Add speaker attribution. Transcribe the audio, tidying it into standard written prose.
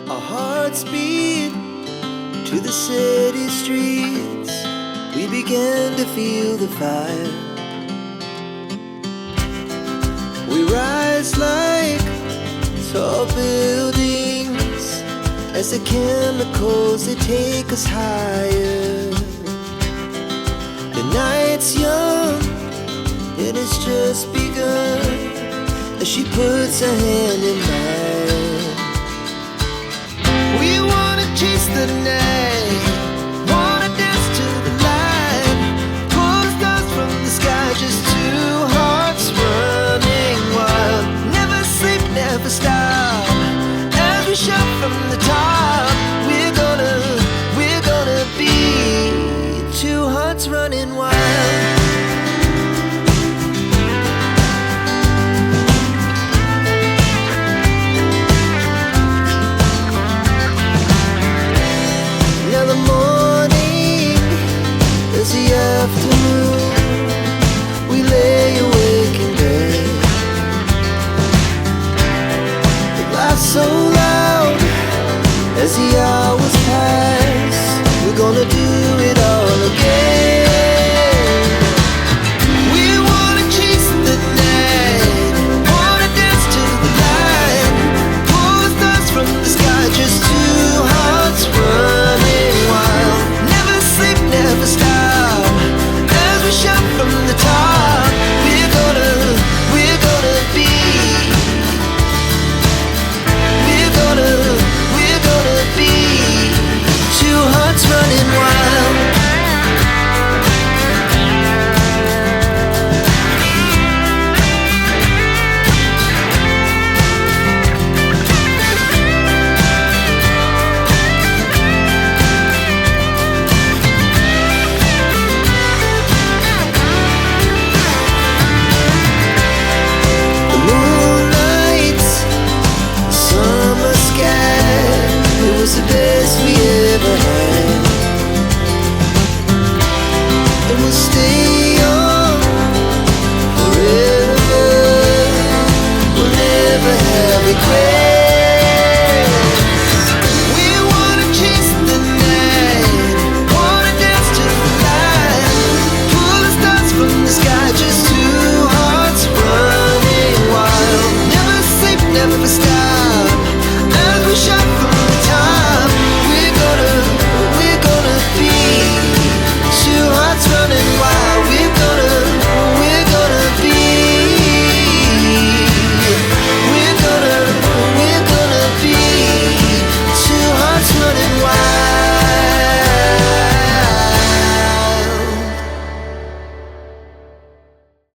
Speaker 1: Our hearts beat to the city streets. We began to feel the fire. We rise like tall buildings as the chemicals, they take us higher. The night's young, it has just begun as she puts her hand in mine. We wanna chase the night, wanna dance to the light, pull the stars from the sky, just two hearts running wild. Never sleep, never stop, as we shout from the top. We're gonna be two hearts running wild. Afternoon, we lay awake in bed. It laughs so loud as the